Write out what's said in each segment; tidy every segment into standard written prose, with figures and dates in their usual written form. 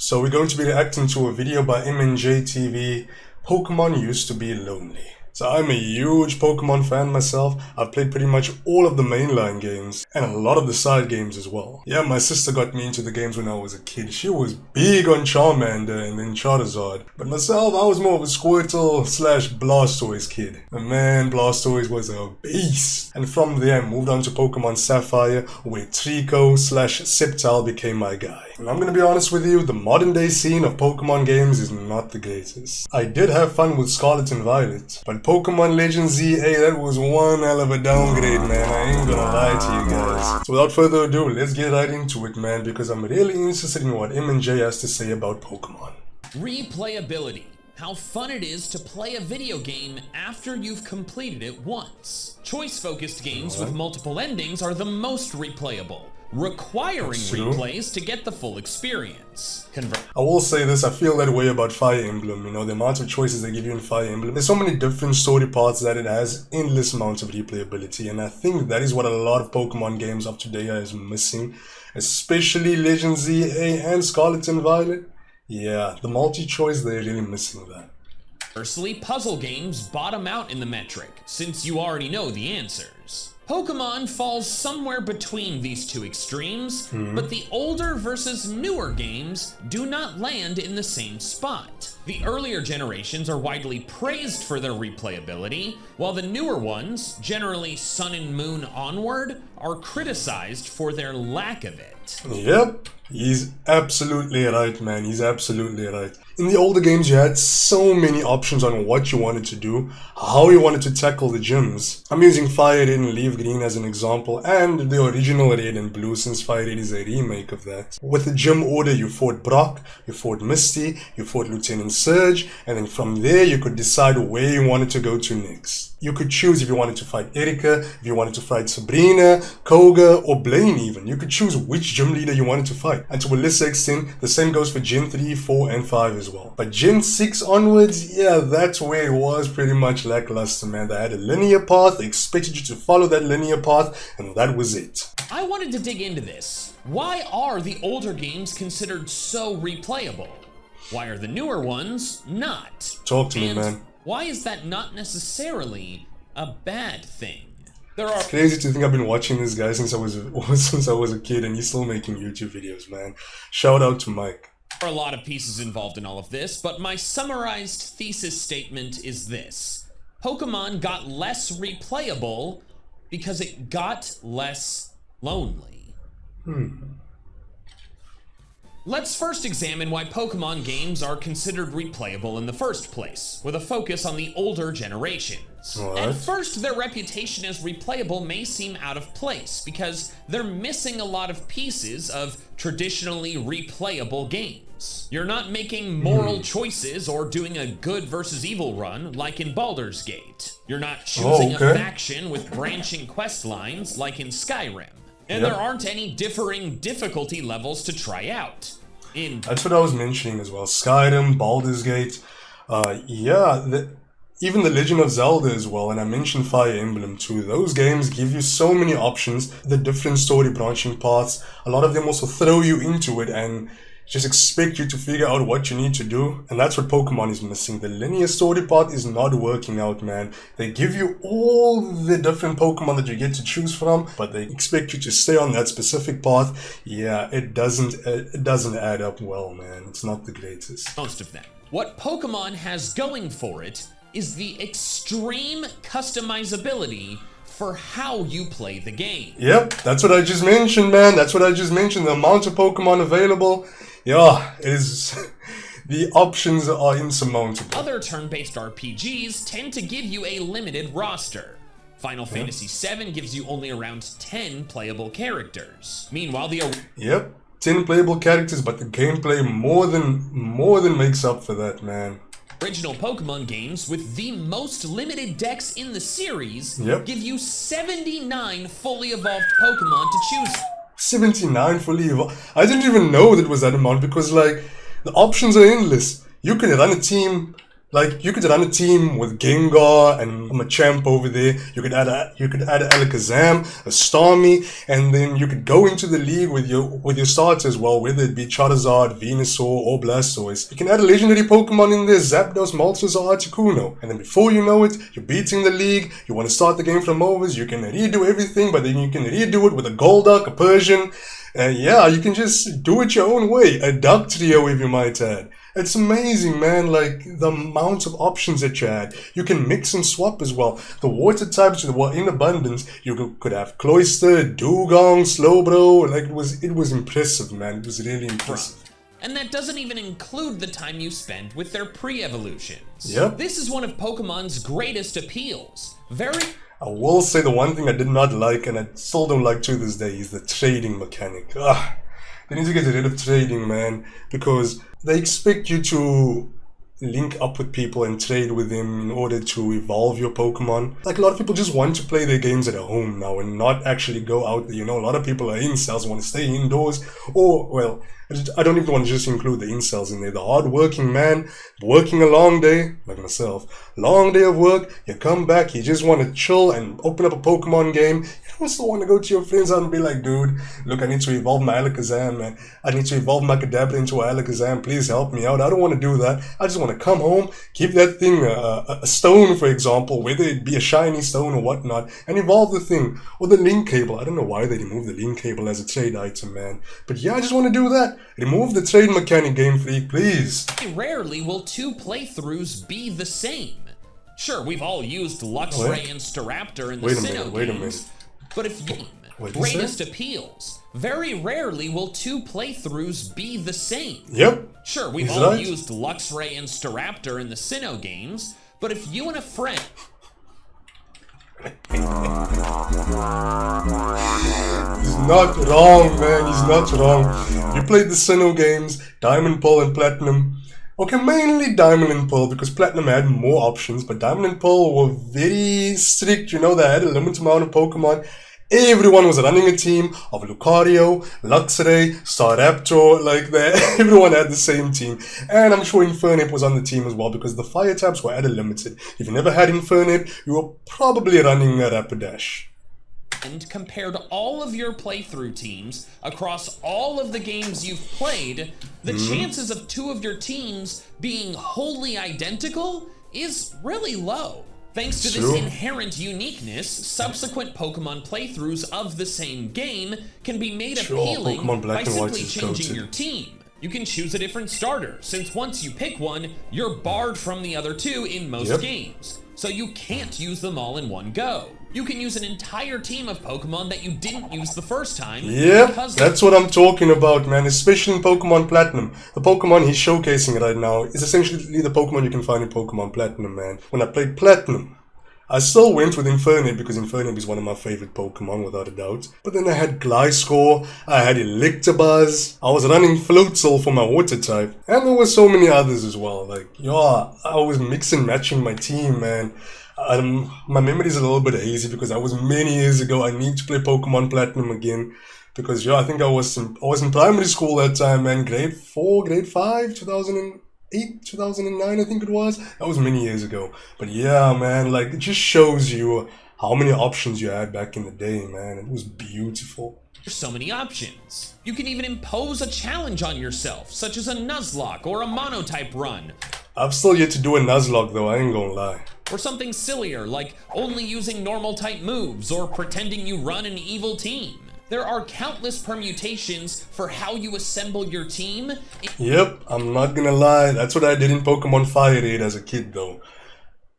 So we're going to be reacting to a video by MNJ TV. Pokemon used to be lonely. So I'm a huge Pokemon fan myself. I've played pretty much all of the mainline games and a lot of the side games as well. Yeah, my sister got me into the games when I was a kid. She was big on Charmander and then Charizard. But myself, I was more of a Squirtle / Blastoise kid. And man, Blastoise was a beast. And from there I moved on to Pokemon Sapphire, where Trico / Sceptile became my guy. And I'm gonna be honest with you, the modern day scene of Pokemon games is not the greatest. I did have fun with Scarlet and Violet, but Pokemon Legends Z, that was one hell of a downgrade, man. I ain't gonna lie to you guys. So without further ado, let's get right into it, man, because I'm really interested in what MNJ has to say about Pokemon. Replayability. How fun it is to play a video game after you've completed it once. Choice-focused games with multiple endings are the most replayable, requiring replays to get the full experience. I will say this, I feel that way about Fire Emblem, you know, the amount of choices they give you in Fire Emblem. There's so many different story parts that it has endless amounts of replayability, and I think that is what a lot of Pokemon games up to date is missing, especially Legends ZA and Scarlet and Violet. Yeah, the multi-choice, they're really missing that. Firstly, puzzle games bottom out in the metric, since you already know the answers. Pokemon falls somewhere between these two extremes, but the older versus newer games do not land in the same spot. The earlier generations are widely praised for their replayability, while the newer ones, generally Sun and Moon onward, are criticized for their lack of it. Yep, he's absolutely right, man. He's absolutely right. In the older games, you had so many options on what you wanted to do, how you wanted to tackle the gyms. I'm using Fire Red and Leaf Green as an example, and the original Red and Blue, since Fire Red is a remake of that. With the gym order, you fought Brock, you fought Misty, you fought Lieutenant Surge, and then from there you could decide where you wanted to go to next. You could choose if you wanted to fight Erika, if you wanted to fight Sabrina, Koga, or Blaine even. You could choose which gym leader you wanted to fight. And to a lesser extent, the same goes for Gen 3, 4, and 5 as well. But Gen 6 onwards, yeah, that's where it was pretty much lackluster, man. They had a linear path, they expected you to follow that linear path, and that was it. I wanted to dig into this. Why are the older games considered so replayable? Why are the newer ones not? Talk to me, man. Why is that not necessarily a bad thing? It's crazy to think I've been watching this guy since I was a kid, and he's still making YouTube videos, man. Shout out to Mike. There are a lot of pieces involved in all of this, but my summarized thesis statement is this. Pokemon got less replayable because it got less lonely. Let's first examine why Pokemon games are considered replayable in the first place, with a focus on the older generations. At first, their reputation as replayable may seem out of place, because they're missing a lot of pieces of traditionally replayable games. You're not making moral choices or doing a good versus evil run like in Baldur's Gate. You're not choosing a faction with branching quest lines like in Skyrim. And there aren't any differing difficulty levels to try out. That's what I was mentioning as well. Skyrim, Baldur's Gate, even The Legend of Zelda as well, and I mentioned Fire Emblem too. Those games give you so many options, the different story branching paths. A lot of them also throw you into it and just expect you to figure out what you need to do, and that's what Pokemon is missing. The linear story part is not working out, man. They give you all the different Pokemon that you get to choose from, but they expect you to stay on that specific path. Yeah, it doesn't add up well, man. It's not the greatest. Most of them. What Pokemon has going for it is the extreme customizability for how you play the game. Yep, that's what I just mentioned, man. That's what I just mentioned. The amount of Pokemon available, yeah, the options are insurmountable. Other turn-based RPGs tend to give you a limited roster. Final Fantasy VII gives you only around 10 playable characters. Meanwhile, 10 playable characters, but the gameplay more than makes up for that, man. Original Pokemon games with the most limited decks in the series give you 79 fully evolved Pokemon to choose. 79 fully evolved? I didn't even know that was that amount, because like the options are endless. You can run a team Like, you could run a team with Gengar and Machamp over there. You could add Alakazam, a Starmie, and then you could go into the league with your starts as well, whether it be Charizard, Venusaur, or Blastoise. You can add a legendary Pokemon in there, Zapdos, Moltres, or Articuno. And then before you know it, you're beating the league, you want to start the game from overs, you can redo everything, but then you can redo it with a Golduck, a Persian, and yeah, you can just do it your own way. A Duck Trio, if you might add. It's amazing, man, like the amount of options that you had. You can mix and swap as well. The water types were in abundance. You could have Cloyster, Dugong, Slowbro. Like, it was impressive, man. It was really impressive. And that doesn't even include the time you spend with their pre-evolutions. Yep. This is one of Pokemon's greatest appeals. I will say the one thing I did not like, and I still don't like to this day, is the trading mechanic. They need to get rid of trading, man, because they expect you to link up with people and trade with them in order to evolve your Pokemon. Like, a lot of people just want to play their games at home now and not actually go out there. You know, a lot of people are incels, want to stay indoors, or, well, I don't even want to just include the incels in there. The hard-working man, working a long day, like myself, long day of work, you come back, you just want to chill and open up a Pokemon game. You don't still want to go to your friends out and be like, dude, look, I need to evolve my Alakazam, man. I need to evolve my Kadabra into an Alakazam. Please help me out. I don't want to do that. I just want to come home, keep that thing, a stone, for example, whether it be a shiny stone or whatnot, and evolve the thing. Or the link cable. I don't know why they removed the link cable as a trade item, man. But yeah, I just want to do that. Remove the trade mechanic, Game Freak, please. Rarely will two playthroughs be the same. Sure, we've all used Luxray and Staraptor in the Sinnoh Wait a games, minute. but if you greatest appeals, very rarely will two playthroughs be the same. Yep. Sure, we've all used Luxray and Staraptor in the Sinnoh games, but if you and a friend... He's not wrong, man. He's not wrong. You played the Sinnoh games, Diamond, Pearl, and Platinum. Okay, mainly Diamond and Pearl, because Platinum had more options, but Diamond and Pearl were very strict. You know, they had a limited amount of Pokemon. Everyone was running a team of Lucario, Luxray, Staraptor, like that. Everyone had the same team. And I'm sure Infernape was on the team as well, because the fire types were at a limited. If you never had Infernape, you were probably running a Rapidash. And compared all of your playthrough teams across all of the games you've played, the chances of two of your teams being wholly identical is really low. Thanks to this inherent uniqueness, subsequent Pokemon playthroughs of the same game can be made appealing by simply changing your team. You can choose a different starter, since once you pick one, you're barred from the other two in most games, so you can't use them all in one go. You can use an entire team of Pokemon that you didn't use the first time. Yep, that's what I'm talking about, man, especially in Pokemon Platinum. The Pokemon he's showcasing right now is essentially the Pokemon you can find in Pokemon Platinum, man. When I played Platinum, I still went with Infernape because Infernape is one of my favorite Pokemon, without a doubt. But then I had Gliscor, I had Electabuzz, I was running Floatzel for my water type, and there were so many others as well. Like, yeah, I was mix and matching my team, man. My memory is a little bit hazy because that was many years ago. I need to play Pokemon Platinum again because, yeah, I think I was in primary school that time, man. Grade 4, grade 5, 2008, 2009, I think it was. That was many years ago. But yeah, man, like, it just shows you how many options you had back in the day, man. It was beautiful. There's so many options. You can even impose a challenge on yourself, such as a Nuzlocke or a Monotype run. I've still yet to do a Nuzlocke though, I ain't gonna lie. Or something sillier, like only using normal type moves or pretending you run an evil team. There are countless permutations for how you assemble your team. Yep, I'm not gonna lie, that's what I did in Pokemon Fire Red as a kid though.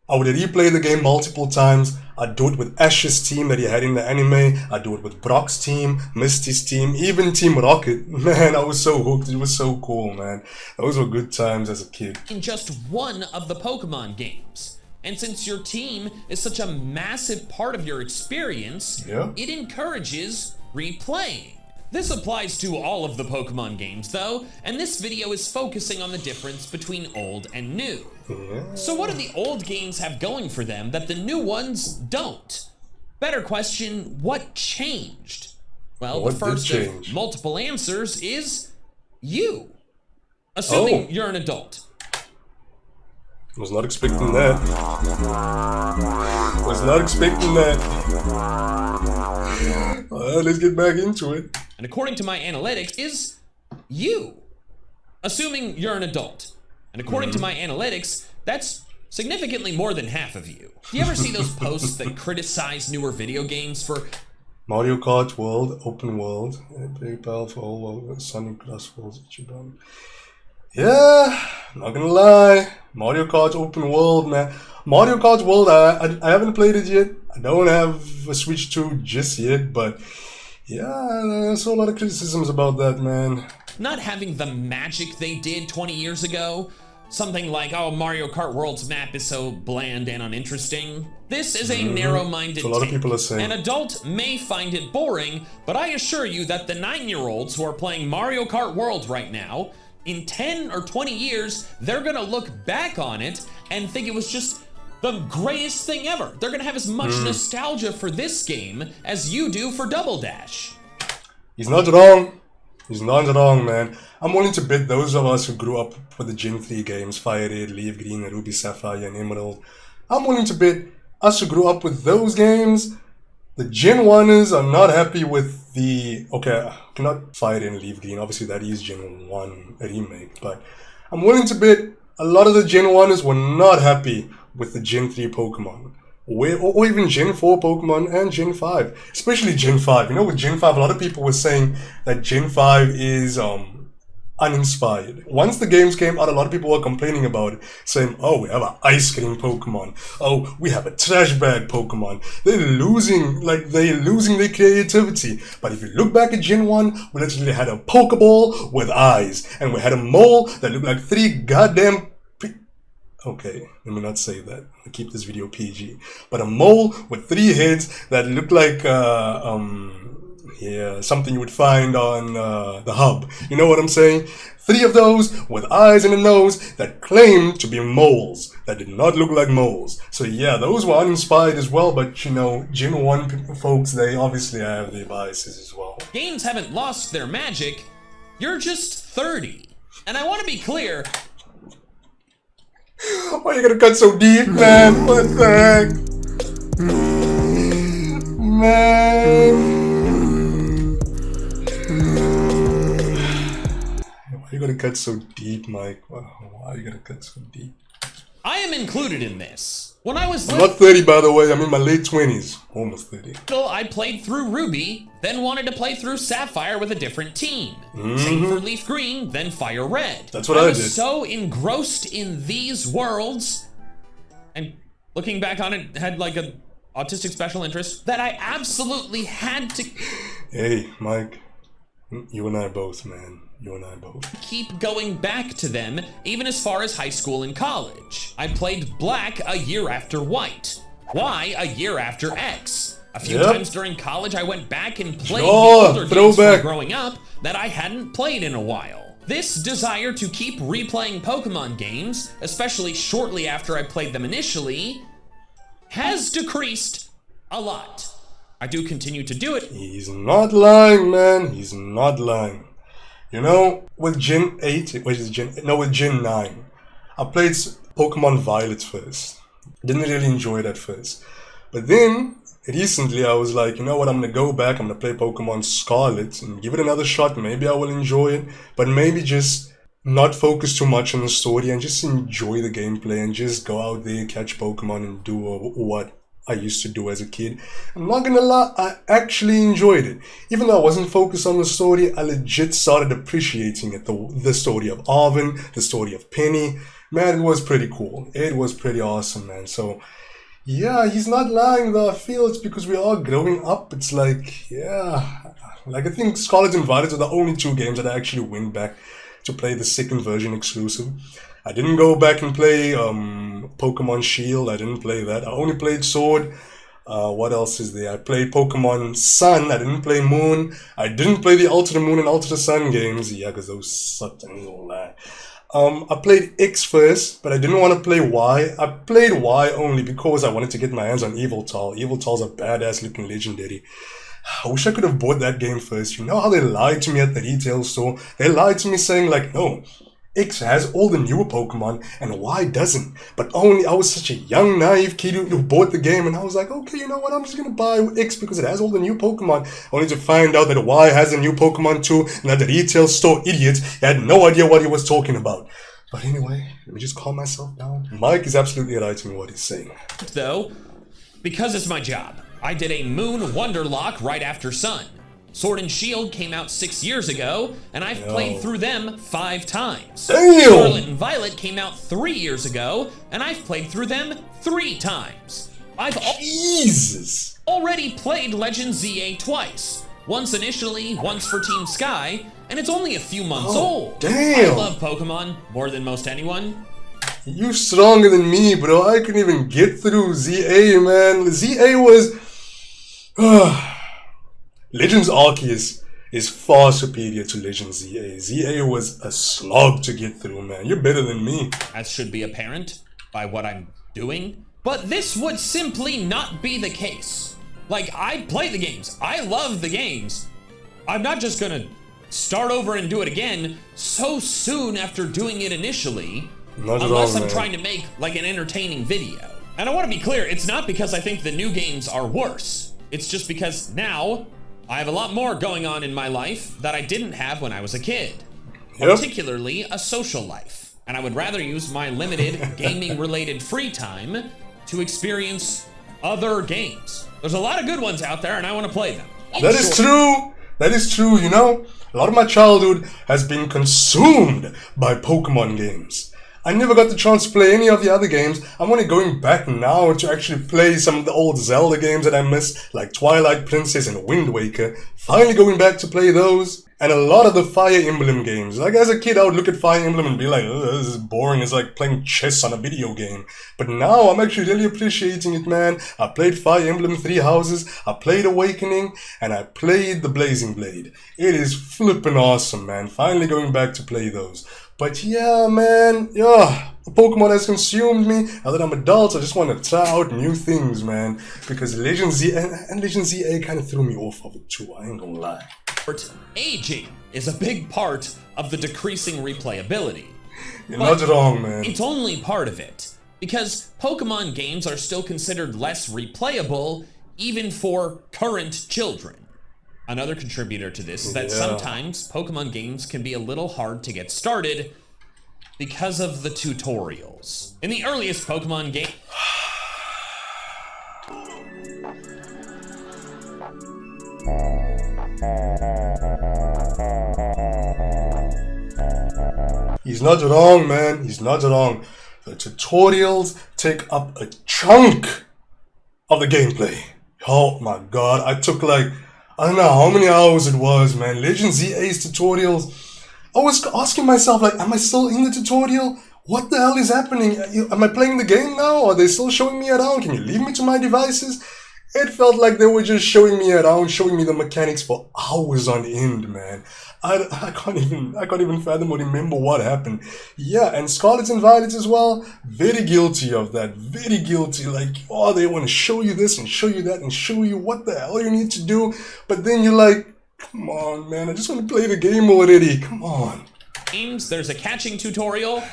I would replay the game multiple times. I'd do it with Ash's team that he had in the anime. I'd do it with Brock's team, Misty's team, even Team Rocket. Man, I was so hooked. It was so cool, man. Those were good times as a kid. In just one of the Pokemon games. And since your team is such a massive part of your experience, it encourages replaying. This applies to all of the Pokemon games though, and this video is focusing on the difference between old and new. So what do the old games have going for them that the new ones don't? Better question, what changed? Well, the first of multiple answers is you. Assuming you're an adult. Was not expecting that. Was not expecting that. Let's get back into it. And according to my analytics, is you. Assuming you're an adult. And according to my analytics, that's significantly more than half of you. Do you ever see those posts that criticize newer video games for Mario Kart World, open world, very powerful, Sonic Glass Worlds, yeah, not gonna lie, Mario Kart open world, man. Mario Kart World, I haven't played it yet. I don't have a Switch 2 just yet, but yeah, I saw a lot of criticisms about that, man. Not having the magic they did 20 years ago. Something like, oh, Mario Kart World's map is so bland and uninteresting. This is a narrow-minded take. A lot of people are saying. An adult may find it boring, but I assure you that the 9-year-olds who are playing Mario Kart World right now, in 10 or 20 years, they're gonna look back on it and think it was just the greatest thing ever. They're gonna have as much nostalgia for this game as you do for Double Dash. He's not wrong. He's not wrong, man. I'm willing to bet those of us who grew up with the Gen 3 games, Fire Red, Leaf Green, Ruby Sapphire, and Emerald, I'm willing to bet us who grew up with those games, the Gen 1ers are not happy with the... Okay, not Fire Red and Leaf Green, obviously that is Gen 1 remake, but I'm willing to bet a lot of the Gen 1ers were not happy with the Gen 3 Pokemon. Or even Gen 4 Pokemon and Gen 5. Especially Gen 5. You know, with Gen 5, a lot of people were saying that Gen 5 is uninspired. Once the games came out, a lot of people were complaining about it, saying, oh, we have an ice cream Pokemon. Oh, we have a trash bag Pokemon. They're losing their creativity. But if you look back at Gen 1, we literally had a Pokeball with eyes. And we had a mole that looked like 3 goddamn... Okay, let me not say that. I'll keep this video PG. But a mole with 3 heads that looked like, something you would find on the hub. You know what I'm saying? 3 of those with eyes and a nose that claimed to be moles, that did not look like moles. So yeah, those were uninspired as well, but you know, Gen 1 folks, they obviously have their biases as well. Games haven't lost their magic. You're just 30. And I want to be clear... Why are you gonna cut so deep, man? What the heck? Man. Why are you gonna cut so deep, Mike? Why are you gonna cut so deep? I am included in this. When I was I'm not 30, by the way. I'm in my late 20s. Almost 30. I played through Ruby, then wanted to play through Sapphire with a different team. Same for Leaf Green, then Fire Red. That's what I did. was so engrossed in these worlds, and looking back on it, had like an autistic special interest, that I absolutely had to... Hey, Mike. You and I both, man. You and I both. Keep going back to them, even as far as high school and college. I played Black a year after White. Y a year after X. A few times during college, I went back and played the older games from growing up that I hadn't played in a while. This desire to keep replaying Pokemon games, especially shortly after I played them initially, has decreased a lot. I do continue to do it. He's not lying, man. He's not lying. You know, with Gen 8, with Gen 9, I played Pokemon Violet first. Didn't really enjoy it at first. But then, recently I was like, you know what, I'm gonna go back, I'm gonna play Pokemon Scarlet and give it another shot. Maybe I will enjoy it, but maybe just not focus too much on the story and just enjoy the gameplay and just go out there, catch Pokemon and do what I used to do as a kid. I'm not gonna lie, I actually enjoyed it. Even though I wasn't focused on the story, I legit started appreciating it. The story of Arvin, the story of Penny. Man, it was pretty cool. It was pretty awesome, man. So, yeah, he's not lying though. I feel it's because we are growing up. It's like, yeah. Like, I think Scarlet and Violet are the only 2 games that I actually went back to play the second version exclusive. I didn't go back and play Pokemon Shield. I didn't play that. I only played Sword. What else is there? I played Pokemon Sun. I didn't play Moon. I didn't play the Ultra Moon and Ultra Sun games. Yeah, because those sucked. I'm not gonna lie. I played X first, but I didn't want to play Y. I played Y only because I wanted to get my hands on Yveltal. Yveltal's a badass looking legendary. I wish I could have bought that game first. You know how they lied to me at the retail store? They lied to me saying like, no, X has all the newer Pokemon and Y doesn't. But only I was such a young, naive kid who bought the game, and I was like, okay, you know what, I'm just gonna buy X because it has all the new Pokemon. Only to find out that Y has a new Pokemon too, and that the retail store idiot had no idea what he was talking about. But anyway, let me just calm myself down. Mike is absolutely right in what he's saying. Though, because it's my job, I did a Moon Wonderlock right after Sun. Sword and Shield came out 6 years ago, and I've played through them 5 times. Damn! Scarlet and Violet came out 3 years ago, and I've played through them 3 times. Jesus! Already played Legend ZA twice. Once initially, once for Team Sky, and it's only a few months old. Damn! I love Pokemon more than most anyone. You stronger than me, bro. I couldn't even get through ZA, man. ZA was... Legends Arceus is far superior to Legends ZA. ZA was a slog to get through, man. You're better than me. As should be apparent by what I'm doing. But this would simply not be the case. Like, I play the games. I love the games. I'm not just gonna start over and do it again so soon after doing it initially. Unless I'm trying to make, like, an entertaining video. And I want to be clear, it's not because I think the new games are worse. It's just because now I have a lot more going on in my life that I didn't have when I was a kid. Particularly a social life. And I would rather use my limited gaming-related free time to experience other games. There's a lot of good ones out there, and I want to play them. That is true. That is true, you know? A lot of my childhood has been consumed by Pokemon games. I never got the chance to play any of the other games. I'm only going back now to actually play some of the old Zelda games that I missed, like Twilight Princess and Wind Waker. Finally going back to play those. And a lot of the Fire Emblem games. Like, as a kid, I would look at Fire Emblem and be like, oh, this is boring. It's like playing chess on a video game. But now, I'm actually really appreciating it, man. I played Fire Emblem 3 Houses, I played Awakening, and I played the Blazing Blade. It is flippin' awesome, man. Finally going back to play those. But yeah, man, Pokemon has consumed me. Now that I'm adult, I just want to try out new things, man. Because Legend Z and Legend ZA kind of threw me off of it too, I ain't gonna lie. Aging is a big part of the decreasing replayability. You're not wrong, man. It's only part of it. Because Pokemon games are still considered less replayable, even for current children. Another contributor to this is that sometimes Pokemon games can be a little hard to get started because of the tutorials. In the earliest Pokemon game... He's not wrong, man. He's not wrong. The tutorials take up a chunk of the gameplay. Oh my god, I took like... I don't know how many hours it was, man. Legend ZA's tutorials. I was asking myself, like, am I still in the tutorial? What the hell is happening? Am I playing the game now? Are they still showing me around? Can you leave me to my devices? It felt like they were just showing me around, showing me the mechanics for hours on end, man. I can't even fathom or remember what happened. Yeah, and Scarlet and Violet as well. Very guilty of that. Very guilty. Like, oh, they want to show you this and show you that and show you what the hell you need to do. But then you're like, come on, man. I just want to play the game already. Come on. There's a catching tutorial,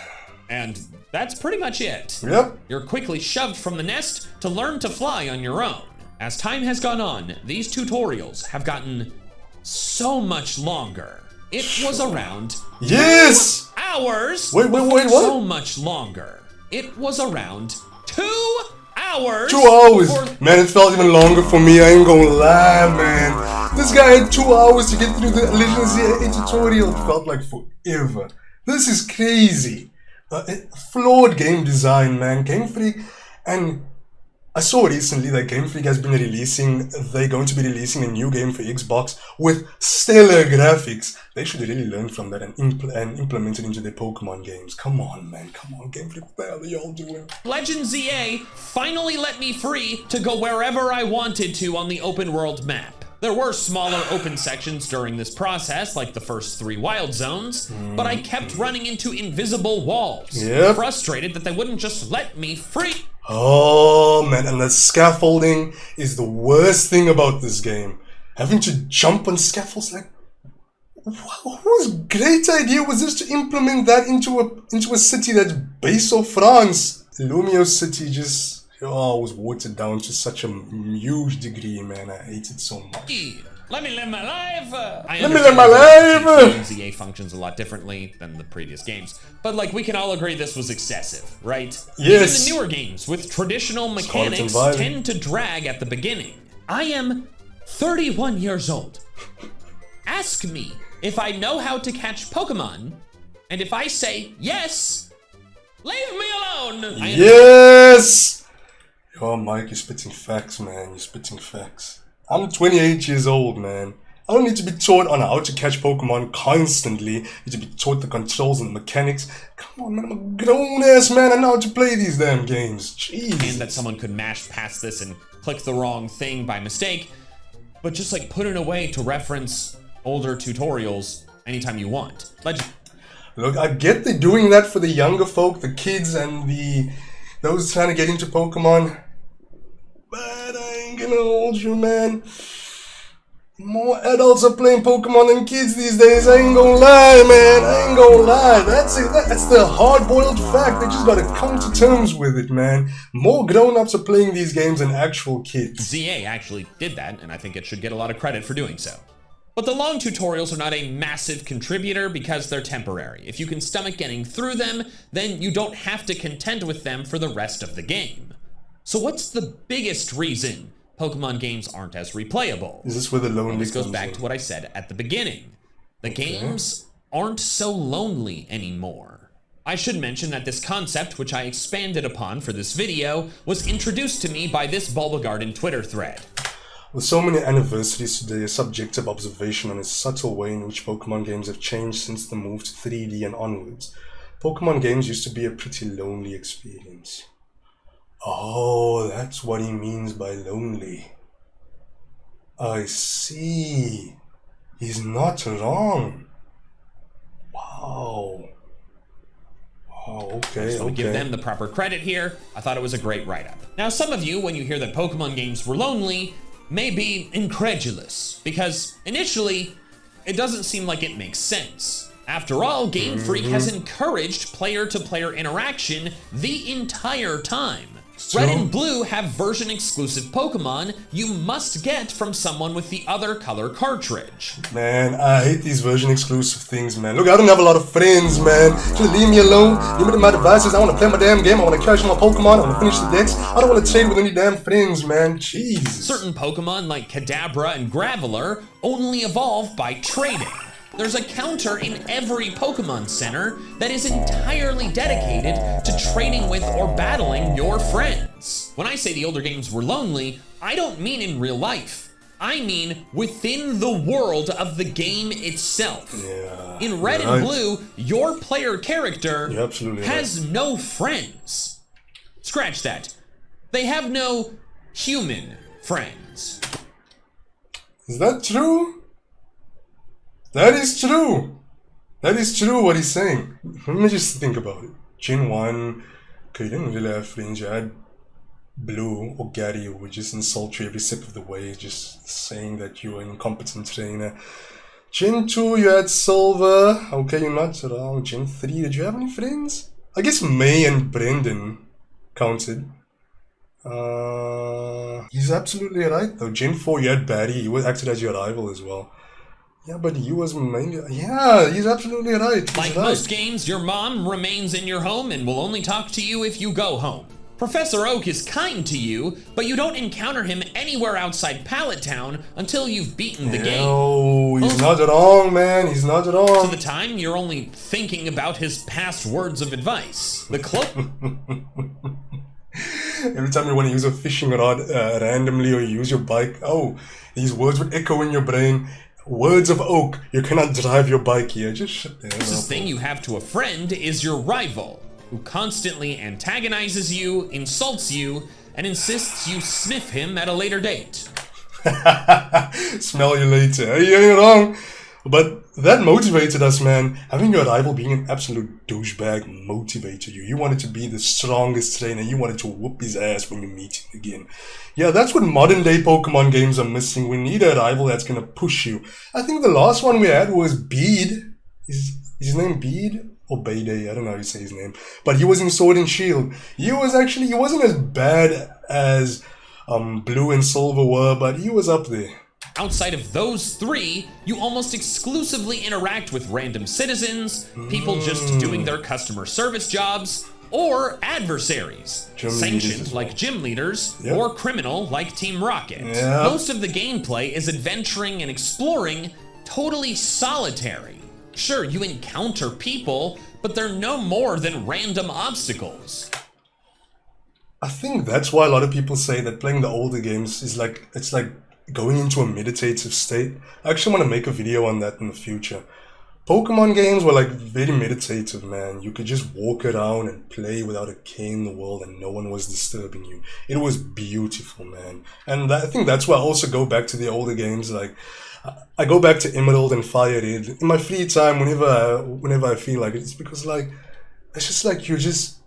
and that's pretty much it. Yep. You're quickly shoved from the nest to learn to fly on your own. As time has gone on, these tutorials have gotten so much longer. It was around 2 hours. Wait, what? So much longer. It was around 2 hours. 2 hours. Man, it felt even longer for me. I ain't gonna lie, man. This guy had 2 hours to get through the Legend ZA tutorial. It felt like forever. This is crazy. Flawed game design, man. Game Freak, and I saw recently that Game Freak has been they're going to be releasing a new game for Xbox with stellar graphics. They should really learn from that and implement it into their Pokemon games. Come on, man. Come on, Game Freak. What the hell are y'all doing? Legend ZA finally let me free to go wherever I wanted to on the open world map. There were smaller open sections during this process, like the first 3 wild zones, but I kept running into invisible walls. Frustrated that they wouldn't just let me free. Oh man, and the scaffolding is the worst thing about this game. Having to jump on scaffolds, like, Whose great idea was this to implement that into a city that's based off France? Lumio City just was watered down to such a huge degree, man. I hate it so much. Let me live my life! Let me live my life! ZA functions a lot differently than the previous games, but like we can all agree this was excessive, right? Yes. Even the newer games with traditional mechanics tend to drag at the beginning. I am 31 years old. Ask me if I know how to catch Pokemon, and if I say yes, leave me alone! Yes! Yo, Mike, you're spitting facts, man. You're spitting facts. I'm 28 years old, man. I don't need to be taught on how to catch Pokemon constantly. I need to be taught the controls and the mechanics. Come on, man, I'm a grown-ass man. I know how to play these damn games. Jeez. And that someone could mash past this and click the wrong thing by mistake, but just like put it away to reference older tutorials anytime you want. Look, I get they're doing that for the younger folk, the kids and those trying to get into Pokemon. But I ain't gonna hold you, man. More adults are playing Pokemon than kids these days. I ain't gonna lie, man. I ain't gonna lie. That's it. That's the hard-boiled fact. They just gotta come to terms with it, man. More grown-ups are playing these games than actual kids. ZA actually did that, and I think it should get a lot of credit for doing so. But the long tutorials are not a massive contributor because they're temporary. If you can stomach getting through them, then you don't have to contend with them for the rest of the game. So what's the biggest reason Pokemon games aren't as replayable? Is this where the lonely This goes back to what I said at the beginning. The games aren't so lonely anymore. I should mention that this concept, which I expanded upon for this video, was introduced to me by this Bulbagarden Twitter thread. With so many anniversaries today, a subjective observation on a subtle way in which Pokemon games have changed since the move to 3D and onwards. Pokemon games used to be a pretty lonely experience. Oh, that's what he means by lonely. I see. He's not wrong. Wow. Oh, okay, I just want to give them the proper credit here. I thought it was a great write-up. Now, some of you, when you hear that Pokemon games were lonely, may be incredulous, because initially, it doesn't seem like it makes sense. After all, Game Freak has encouraged player-to-player interaction the entire time. Red and Blue have version-exclusive Pokemon you must get from someone with the other color cartridge. Man, I hate these version-exclusive things, man. Look, I don't have a lot of friends, man. Just leave me alone. Give me my devices. I want to play my damn game. I want to catch my Pokemon. I want to finish the decks. I don't want to trade with any damn friends, man. Jeez. Certain Pokemon like Kadabra and Graveler only evolve by trading. There's a counter in every Pokemon Center that is entirely dedicated to trading with or battling your friends. When I say the older games were lonely, I don't mean in real life. I mean within the world of the game itself. Yeah, in Red and Blue, your player character has no friends. Scratch that. They have no human friends. Is that true? That is true. That is true what he's saying. Let me just think about it. Gen 1, okay, you didn't really have friends. You had Blue or Gary who would just insult you every step of the way, just saying that you were an incompetent trainer. Gen 2, you had Silver. Okay, you're not wrong. Gen 3, did you have any friends? I guess May and Brendan counted. He's absolutely right though. Gen 4, you had Barry. He acted as your rival as well. Yeah, but he was mainly... Yeah, he's absolutely right. He's like most games, your mom remains in your home and will only talk to you if you go home. Professor Oak is kind to you, but you don't encounter him anywhere outside Pallet Town until you've beaten the game. No, he's not wrong, man. He's not wrong. To the time, you're only thinking about his past words of advice. The cloak... Every time you want to use a fishing rod randomly or use your bike, oh, these words would echo in your brain. Words of Oak, you cannot drive your bike here. Just shut the hell up. The closest thing you have to a friend is your rival, who constantly antagonizes you, insults you, and insists you sniff him at a later date. Smell you later. You ain't wrong. But that motivated us, man. Having your rival being an absolute douchebag motivated you. You wanted to be the strongest trainer. You wanted to whoop his ass when you meet him again. Yeah, that's what modern day Pokemon games are missing. We need a rival that's gonna push you. I think the last one we had was Bede. Is his name Bede? Or Bede, I don't know how you say his name. But he was in Sword and Shield. He wasn't as bad as Blue and Silver were, but he was up there. Outside of those three, you almost exclusively interact with random citizens, people just doing their customer service jobs, or adversaries, sanctioned like gym leaders, or criminal like Team Rocket. Most of the gameplay is adventuring and exploring, totally solitary. Sure, you encounter people, but they're no more than random obstacles. I think that's why a lot of people say that playing the older games is like, it's like going into a meditative state. I actually want to make a video on that in the future. Pokemon games were like very meditative, man. You could just walk around and play without a care in the world and no one was disturbing you. It was beautiful, man. And I think that's why I also go back to the older games. Like, I go back to Emerald and Fire Red in my free time whenever I feel like it. It's because like, it's just like you're just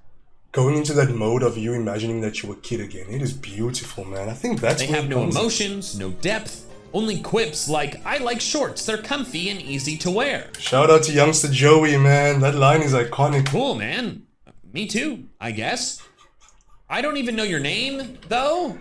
going into that mode of you imagining that you're a kid again. It is beautiful, man. I think that's. They have no emotions, no depth, only quips like, I like shorts, they're comfy and easy to wear. Shout out to youngster Joey, man. That line is iconic. Cool, man. Me too, I guess. I don't even know your name, though.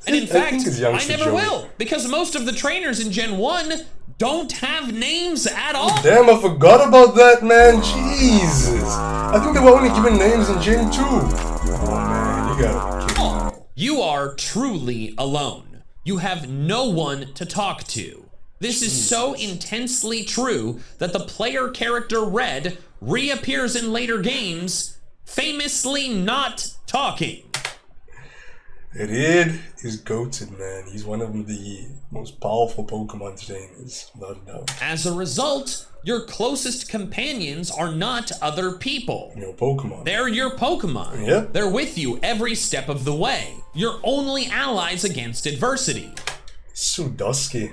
And in fact, I never will, because most of the trainers in Gen 1 don't have names at all. Damn, I forgot about that, man. Jesus. I think they were only given names in Gen 2. Oh, man, you gotta be kidding me. You are truly alone. You have no one to talk to. This is so intensely true that the player character Red reappears in later games, famously not talking. Red is goated, man. He's one of the most powerful Pokemon trainers, without a doubt. As a result, your closest companions are not other people. Your Pokemon. They're your Pokemon. Yeah. They're with you every step of the way. You're only allies against adversity. Sudusky.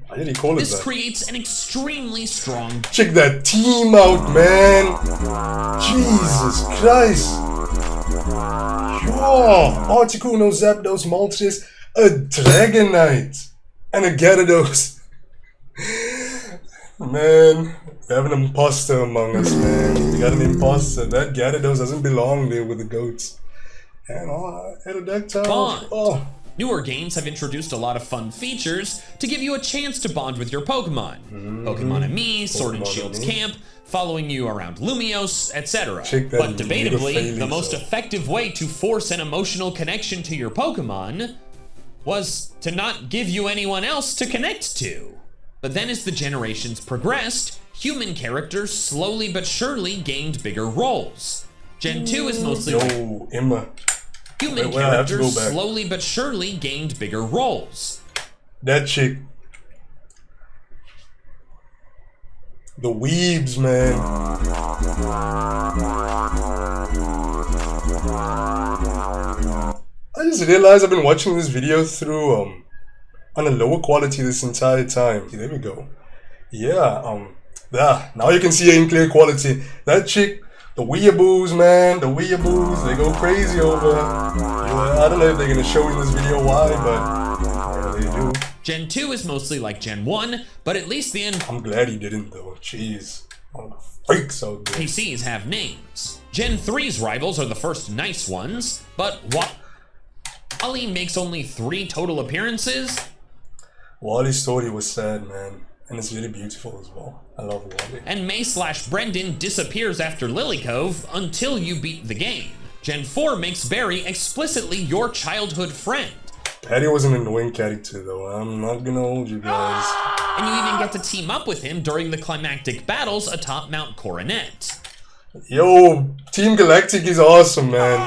Why did he call it that? This creates an extremely strong... Check that team out, man. Jesus Christ. Yo, Articuno, Zapdos, Moltres, a Dragonite, and a Gyarados. Man, we have an imposter among us, man. We got an imposter. That Gyarados doesn't belong there with the goats. And Aerodactyl. Bond. Oh. Newer games have introduced a lot of fun features to give you a chance to bond with your Pokemon. Pokemon Ami, Sword and Shield's camp, following you around Lumios, etc. But debatably, the most effective way to force an emotional connection to your Pokemon was to not give you anyone else to connect to. But then as the generations progressed, human characters slowly but surely gained bigger roles. Gen 2 is mostly Emma. Human characters slowly but surely gained bigger roles. That chick. The weebs, man. I just realized I've been watching this video through on a lower quality this entire time. There we go. Yeah, now you can see it in clear quality. That chick, the weeaboos, man, the weeaboos, they go crazy over. I don't know if they're gonna show in this video why, but they do. Gen 2 is mostly like Gen 1, but at least the I'm glad he didn't though. Jeez. All the freaks out there. PCs have names. Gen 3's rivals are the first nice ones, but Wally makes only 3 total appearances. Wally's story was sad, man. And it's really beautiful as well. I love Wally. And May/Brendan disappears after Lily Cove until you beat the game. Gen 4 makes Barry explicitly your childhood friend. Patty was an annoying character though, I'm not gonna hold you guys. And you even get to team up with him during the climactic battles atop Mount Coronet. Yo, Team Galactic is awesome, man.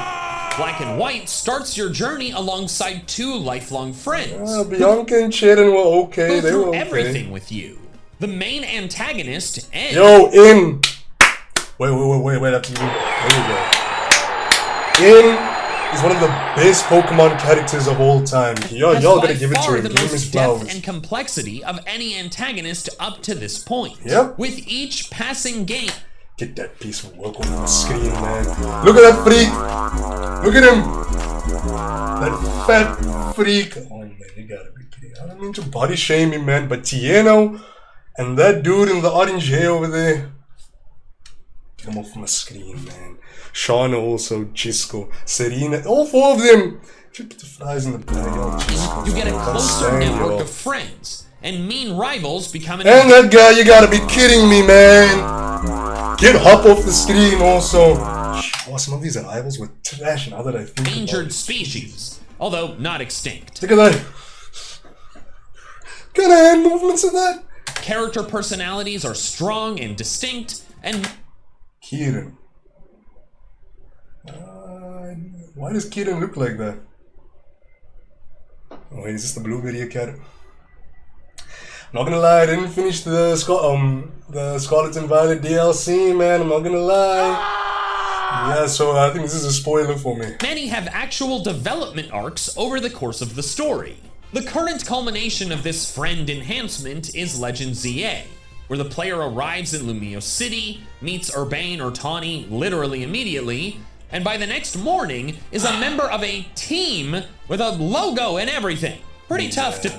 Black and White starts your journey alongside 2 lifelong friends. Bianca and Sharon were okay, they were okay. Everything with you. The main antagonist, Ed. Yo, in. Wait, after you. There you go. In is one of the best Pokemon characters of all time. Y'all gotta give it to him. The Give him most his depth flowers. and complexity of any antagonist up to this point. Yep. With each passing game. Get that piece of work on the screen, man. Look at that freak. Look at him. That fat freak. Oh man, you gotta be kidding. I don't mean to body shame him, man, but Tieno and that dude in the orange hair over there. Get him off my screen, man. Shauna also, Chisco, Serena, all four of them. Should put the flies in the bag. You get a closer network of friends, and mean rivals become an... And that guy, you gotta be kidding me, man. Get Hop off the screen also. Oh, some of these rivals were trash now that I think endangered species, although not extinct. Look at that. What kind of hand movements are that? Character personalities are strong and distinct, and... Kieran. Why does Kieran look like that? Oh wait, is this the Blueberry Cat? Not gonna lie, I didn't finish the Scarlet and Violet DLC, man. I'm not gonna lie. Yeah, so I think this is a spoiler for me. Many have actual development arcs over the course of the story. The current culmination of this friend enhancement is Legend ZA, where the player arrives in Lumio City, meets Urbane or Tawny literally immediately, and by the next morning is a member of a team with a logo and everything. Pretty tough to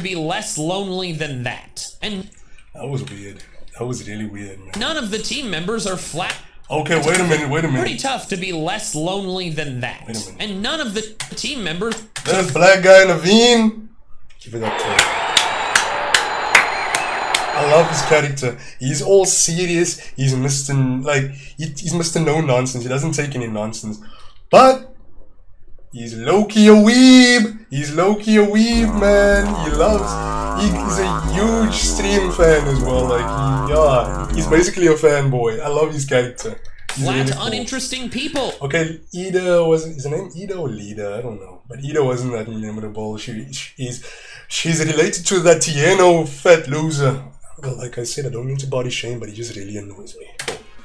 be less lonely than that. And that was weird. That was really weird, man. None of the team members are flat. Okay, wait a minute. Pretty tough to be less lonely than that. Wait a minute. And none of the team members... There's black guy Naveen. Give it up to him. I love his character. He's all serious. He's Mr. He's Mr. No Nonsense. He doesn't take any nonsense. But he's low-key a weeb. He's low-key a weeb, man. He's a huge stream fan as well. He's basically a fanboy. I love his character. He's flat, really cool. Uninteresting people. Okay, Ida was his name Ida or Lida? I don't know. But Ida wasn't that memorable. She's related to that Tieno fat loser. Well, like I said, I don't mean to body shame, but he just really annoys me.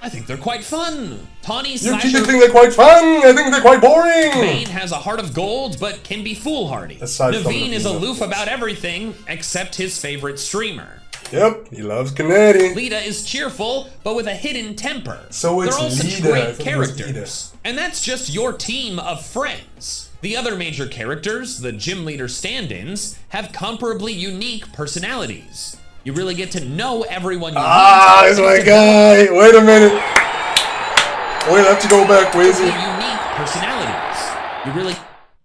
I think they're quite fun. Tawny You Slasher... think they're quite fun? I think they're quite boring. Bane has a heart of gold, but can be foolhardy. Naveen is aloof about everything, except his favorite streamer. Yep, he loves Canary. Lita is cheerful, but with a hidden temper. So it's They're all such Lita. great characters. And that's just your team of friends. The other major characters, the gym leader stand-ins, have comparably unique personalities. You really get to know everyone you meet. That's my guy. Wait a minute. Wait, I have to go back. Where is he? Unique personalities. You really...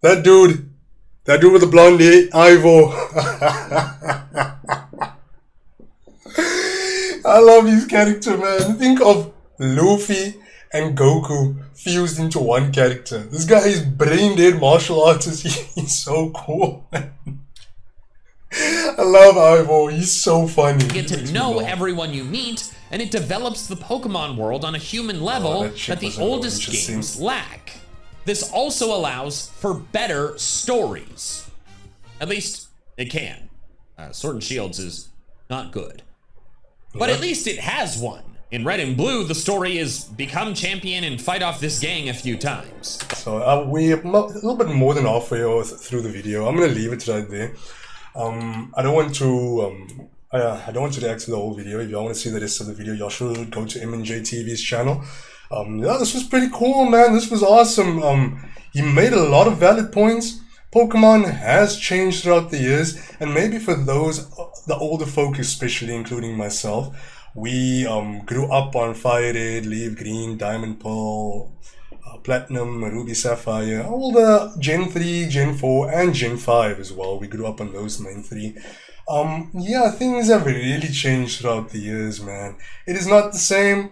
That dude with the blonde hair, Ivo. I love his character, man. Think of Luffy and Goku fused into one character. This guy is brain dead martial artist. He's so cool, man. I love Ivo. He's so funny. You get to know everyone you meet, and it develops the Pokemon world on a human level that the oldest games lack. This also allows for better stories. At least it can. Sword and Shields is not good. But at least it has one. In Red and Blue, the story is become champion and fight off this gang a few times. So we're a little bit more than halfway through the video. I'm gonna leave it right there. I don't want to react to the whole video. If y'all want to see the rest of the video, y'all should go to M&J TV's channel. Yeah, this was pretty cool, man. This was awesome. He made a lot of valid points. Pokemon has changed throughout the years, and maybe for those, the older folk especially, including myself, we grew up on Fire Red, Leaf Green, Diamond Pearl, Platinum, Ruby Sapphire, all the Gen 3, Gen 4, and Gen 5 as well. We grew up on those main three. Yeah, things have really changed throughout the years, man. It is not the same.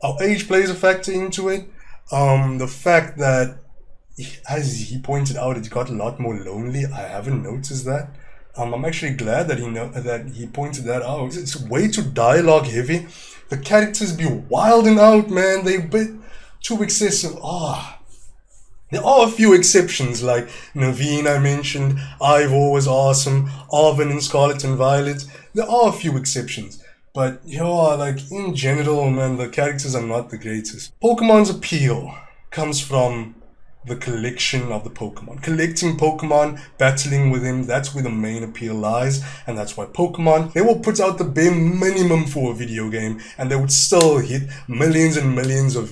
Our age plays a factor into it. The fact that, as he pointed out, it got a lot more lonely. I haven't noticed that. I'm actually glad that he pointed that out. It's way too dialogue heavy. The characters be wilding out, man. They bit too excessive. There are a few exceptions, like Naveen I mentioned, Ivo was awesome, Arvin in Scarlet and Violet. There are a few exceptions. But yeah, like in general, man, the characters are not the greatest. Pokemon's appeal comes from the collection of the Pokemon. Collecting Pokemon, battling with them, that's where the main appeal lies. And that's why Pokemon, they will put out the bare minimum for a video game and they would still hit millions and millions of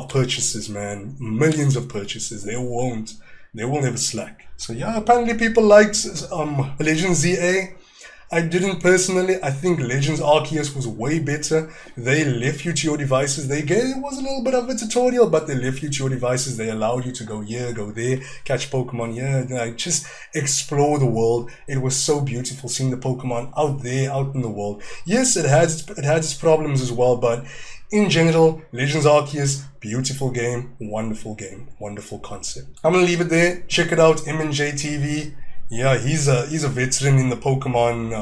purchases, man. Millions of purchases. They will never slack. So yeah, apparently people liked Legends ZA. I didn't personally. I think Legends Arceus was way better. They left you to your devices. It was a little bit of a tutorial, but they left you to your devices. They allowed you to go here, go there, catch Pokemon here, like just explore the world. It was so beautiful seeing the Pokemon out there, out in the world. Yes, it had its problems as well, but in general, Legends Arceus, beautiful game, wonderful concept. I'm gonna leave it there. Check it out, MNJ TV. Yeah, he's a veteran in the Pokemon,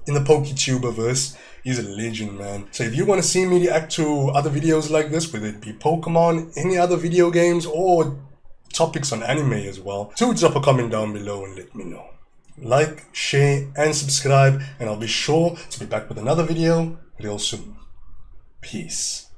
in the PokeTuberverse. He's a legend, man. So if you want to see me react to other videos like this, whether it be Pokemon, any other video games, or topics on anime as well, do drop a comment down below and let me know. Like, share, and subscribe, and I'll be sure to be back with another video real soon. Peace.